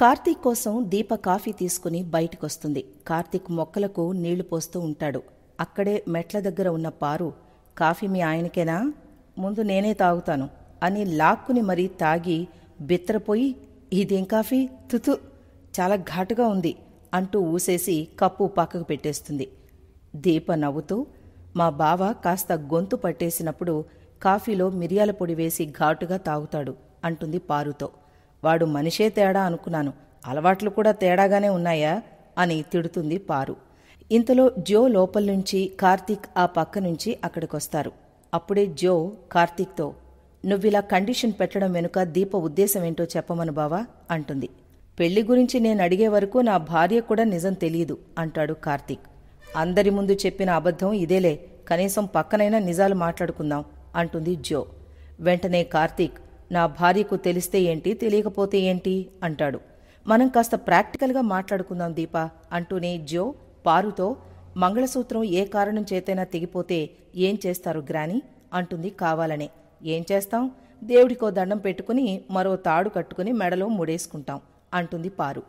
కార్తీక్ కోసం దీప కాఫీ తీసుకుని బయటికొస్తుంది. కార్తీక్ మొక్కలకు నీళ్లు పోస్తూ ఉంటాడు. అక్కడే మెట్ల దగ్గర ఉన్న పారు, కాఫీ మీ ఆయనకేనా? ముందు నేనే తాగుతాను అని లాక్కుని మరీ తాగి బిత్తరపోయి, ఇదేం కాఫీ, తుతు, చాలా ఘాటుగా ఉంది అంటూ ఊసేసి కప్పు పక్కకు పెట్టేస్తుంది. దీప నవ్వుతూ, మా బావ కాస్త గొంతు పట్టేసినప్పుడు కాఫీలో మిరియాల పొడి వేసి ఘాటుగా తాగుతాడు అంటుంది పారుతో. వాడు మనిషే తేడా అనుకున్నాను, అలవాట్లు కూడా తేడాగానే ఉన్నాయా అని తిడుతుంది పారు. ఇంతలో జో లోపల్నుంచి కార్తీక్ ఆ పక్క నుంచి అక్కడికొస్తారు. అప్పుడే జో కార్తీక్తో, నువ్విలా కండిషన్ పెట్టడం వెనుక దీప ఉద్దేశమేంటో చెప్పమను బావా అంటుంది. పెళ్లి గురించి నేను అడిగే వరకు నా భార్య కూడా నిజం తెలియదు అంటాడు కార్తీక్. అందరి ముందు చెప్పిన అబద్ధం ఇదేలే, కనీసం పక్కనైనా నిజాలు మాట్లాడుకుందాం అంటుంది జో. వెంటనే కార్తీక్, నా భార్యకు తెలిస్తే ఏంటి, తెలియకపోతే ఏంటి అంటాడు. మనం కాస్త ప్రాక్టికల్గా మాట్లాడుకుందాం దీపా అంటూనే జో పారుతో, మంగళసూత్రం ఏ కారణం చేతైనా తెగిపోతే ఏం చేస్తారు గ్రాని అంటుంది కావాలనే. ఏం చేస్తాం, దేవుడికో దండం పెట్టుకుని మరో తాడు కట్టుకుని మెడలో ముడేసుకుంటాం అంటుంది పారు.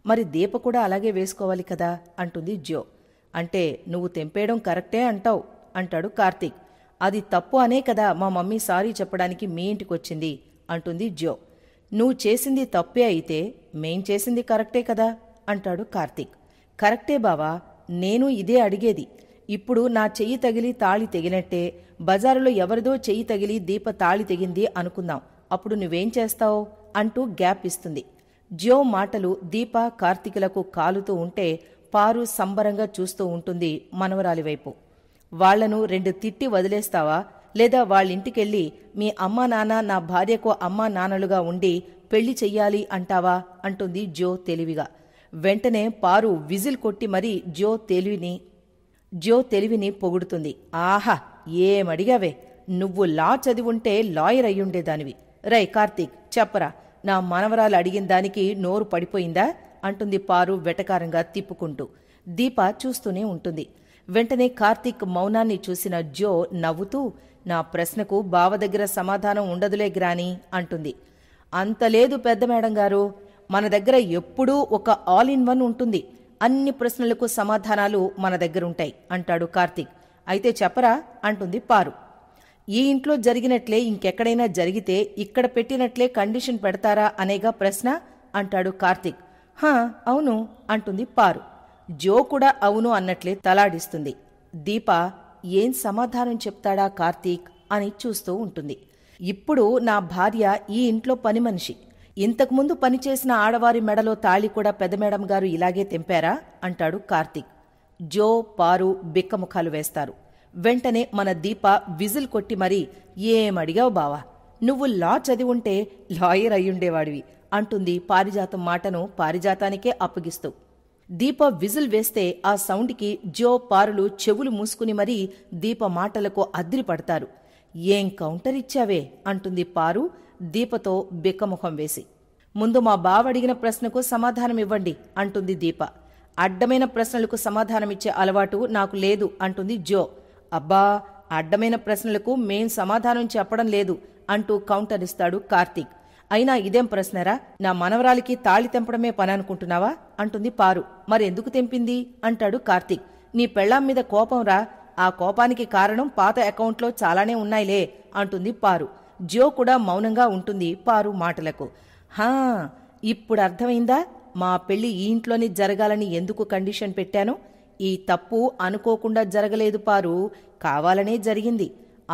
మరి దీప కూడా అలాగే వేసుకోవాలి కదా అంటుంది జో. అంటే నువ్వు తెంపేయడం కరెక్టే అంటావు అంటాడు కార్తీక్. అది తప్పు అనే కదా మా మమ్మీ సారీ చెప్పడానికి మీ ఇంటికొచ్చింది అంటుంది జో. నువ్వు చేసింది తప్పే అయితే మేం చేసింది కరెక్టే కదా అంటాడు కార్తీక్. కరెక్టే బావా, నేను ఇదే అడిగేది. ఇప్పుడు నా చెయ్యి తగిలి తాళి తెగినట్టే బజారులో ఎవరిదో చెయ్యి తగిలి దీప తాళి తెగింది అనుకుందాం, అప్పుడు నువ్వేం చేస్తావు అంటూ గ్యాప్ ఇస్తుంది. జో మాటలు దీప కార్తీకులకు కాలుతూ ఉంటే పారు సంబరంగా చూస్తూ ఉంటుంది మనవరాలి వైపు. వాళ్లను 2 తిట్టి వదిలేస్తావా, లేదా వాళ్ళింటికెళ్ళి మీ అమ్మా నాన్న నా భార్యకు అమ్మా నాన్నలుగా ఉండి పెళ్లి చెయ్యాలి అంటావా అంటుంది జో తెలివిగా. వెంటనే పారు విజిల్ కొట్టి మరీ జో తెలివిని పొగుడుతుంది. ఆహా, ఏమడిగావే, నువ్వు లా చదివుంటే లాయర్ అయ్యుండేదానివి. రై కార్తీక్ చెప్పరా, నా మనవరాలు అడిగిన దానికి నోరు పడిపోయిందా అంటుంది పారు వెటకారంగా తిప్పుకుంటూ. దీప చూస్తూనే ఉంటుంది. వెంటనే కార్తీక్ మౌనాన్ని చూసిన జో నవ్వుతూ, నా ప్రశ్నకు బావ దగ్గర సమాధానం ఉండదులే గ్రాని అంటుంది. అంతలేదు పెద్ద మేడం గారు, మన దగ్గర ఎప్పుడూ ఒక ఆల్ ఇన్ వన్ ఉంటుంది, అన్ని ప్రశ్నలకు సమాధానాలు మన దగ్గరుంటాయి అంటాడు కార్తీక్. అయితే చెప్పరా అంటుంది పారు. ఈ ఇంట్లో జరిగినట్లే ఇంకెక్కడైనా జరిగితే ఇక్కడ పెట్టినట్లే కండిషన్ పెడతారా అనేగా ప్రశ్న అంటాడు కార్తీక్. హా అవును అంటుంది పారు. జో కూడా అవును అన్నట్లే తలాడిస్తుంది. దీప ఏం సమాధానం చెప్తాడా కార్తీక్ అని చూస్తూ ఉంటుంది. ఇప్పుడు నా భార్య ఈ ఇంట్లో పని మనిషి, ఇంతకుముందు పనిచేసిన ఆడవారి మెడలో తాళి కూడా పెద్ద మేడం గారు ఇలాగే తెంపారా అంటాడు కార్తీక్. జో పారు బిక్కముఖాలు వేస్తారు. వెంటనే మన దీప విజిల్ కొట్టి మరీ, ఏమడిగావు బావా, నువ్వు లా చదివుంటే లాయర్ అయ్యుండేవాడివి అంటుంది పారిజాతం మాటను పారిజాతానికే అప్పగిస్తూ. దీప విజిల్ వేస్తే ఆ సౌండ్కి జో పారులు చెవులు మూసుకుని మరీ దీప మాటలకు అద్రిపడతారు. ఏం కౌంటర్ ఇచ్చావే అంటుంది పారు దీపతో బిక్కముఖం వేసి. ముందు మా బావ అడిగిన ప్రశ్నకు సమాధానమివ్వండి అంటుంది దీప. అడ్డమైన ప్రశ్నలకు సమాధానమిచ్చే అలవాటు నాకు లేదు అంటుంది జో. అబ్బా, అడ్డమైన ప్రశ్నలకు మేం సమాధానం చెప్పడం లేదు అంటూ కౌంటర్ ఇస్తాడు కార్తీక్. అయినా ఇదేం ప్రశ్నరా, నా మనవరాలికి తాళి తెంపడమే పని అనుకుంటున్నావా అంటుంది పారు. మరెందుకు తెంపింది అంటాడు కార్తీక్. నీ పెళ్ళాం మీద కోపంరా, ఆ కోపానికి కారణం పాత అకౌంట్లో చాలానే ఉన్నాయిలే అంటుంది పారు. జో కూడా మౌనంగా ఉంటుంది పారు మాటలకు. హా, ఇప్పుడు అర్థమైందా మా పెళ్లి ఈ ఇంట్లోనే జరగాలని ఎందుకు కండిషన్ పెట్టాను? ఈ తప్పు అనుకోకుండా జరగలేదు పారు, కావాలనే జరిగింది.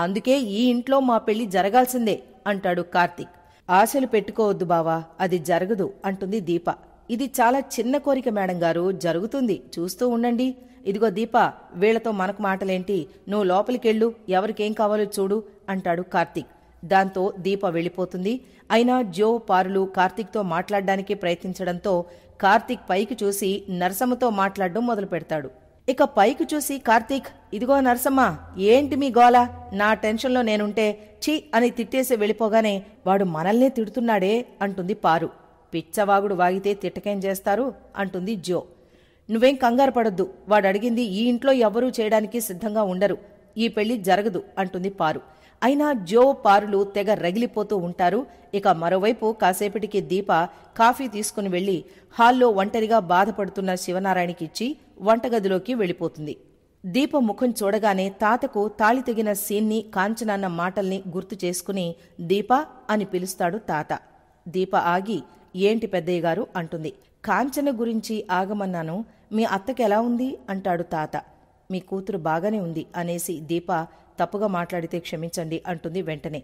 అందుకే ఈ ఇంట్లో మా పెళ్లి జరగాల్సిందే అంటాడు కార్తీక్. ఆశలు పెట్టుకోవద్దు బావా, అది జరగదు అంటుంది దీప. ఇది చాలా చిన్న కోరిక మేడం గారు, జరుగుతుంది, చూస్తూ ఉండండి. ఇదిగో దీప, వీళ్లతో మనకు మాటలేంటి, నువ్వు లోపలికెళ్ళు, ఎవరికేం కావాలో చూడు అంటాడు కార్తీక్. దాంతో దీప వెళ్ళిపోతుంది. అయినా జో పారులు కార్తీక్తో మాట్లాడడానికి ప్రయత్నించడంతో కార్తీక్ పైకి చూసి నరసమ్మతో మాట్లాడడం మొదలు పెడతాడు. ఇక పైకి చూసి కార్తీక్, ఇదిగో నరసమ్మ, ఏంటి మీ గోల, నా టెన్షన్లో నేనుంటే ఛీ అని తిట్టేసి వెళ్ళిపోగానే వాడు మనల్నే తిడుతున్నాడే అంటుంది పారు. పిచ్చవాగుడు వాగితే తిట్టకేం చేస్తారు అంటుంది జో. నువ్వేం కంగారు పడొద్దు, వాడడిగింది ఈ ఇంట్లో ఎవ్వరూ చేయడానికి సిద్ధంగా ఉండరు, ఈ పెళ్లి జరగదు అంటుంది పారు. అయినా జో పారులు తెగ రగిలిపోతూ ఉంటారు. ఇక మరోవైపు కాసేపటికి దీప కాఫీ తీసుకుని వెళ్లి హాల్లో ఒంటరిగా బాధపడుతున్న శివనారాయణకిచ్చి వంటగదిలోకి వెళ్ళిపోతుంది. దీప ముఖం చూడగానే తాతకు తాళి తెగిన సీన్ని, కాంచనన్న మాటల్ని గుర్తు చేసుకుని దీపా అని పిలుస్తాడు తాత. దీప ఆగి, ఏంటి పెద్దయ్యగారు అంటుంది. కాంచన గురించి ఆగమన్నాను, మీ అత్తకెలా ఉంది అంటాడు తాత. మీ కూతురు బాగానే ఉంది అనేసి దీప తప్పుగా మాట్లాడితే క్షమించండి అంటుంది వెంటనే.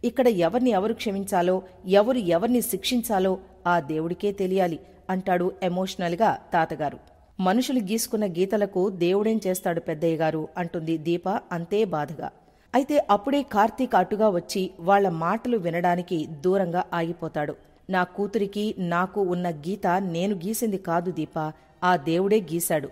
ఇక్కడ ఎవరిని ఎవరు క్షమించాలో, ఎవరు ఎవరిని శిక్షించాలో ఆ దేవుడికే తెలియాలి అంటాడు ఎమోషనల్గా తాతగారు. మనుషులు గీసుకున్న గీతలకు దేవుడేం చేస్తాడు పెద్దయ్యగారు అంటుంది దీప అంతే బాధగా. అయితే అప్పుడే కార్తీక్ అటుగా వచ్చి వాళ్ల మాటలు వినడానికి దూరంగా ఆగిపోతాడు. నా కూతురికి నాకు ఉన్న గీత నేను గీసింది కాదు దీపా, ఆ దేవుడే గీశాడు.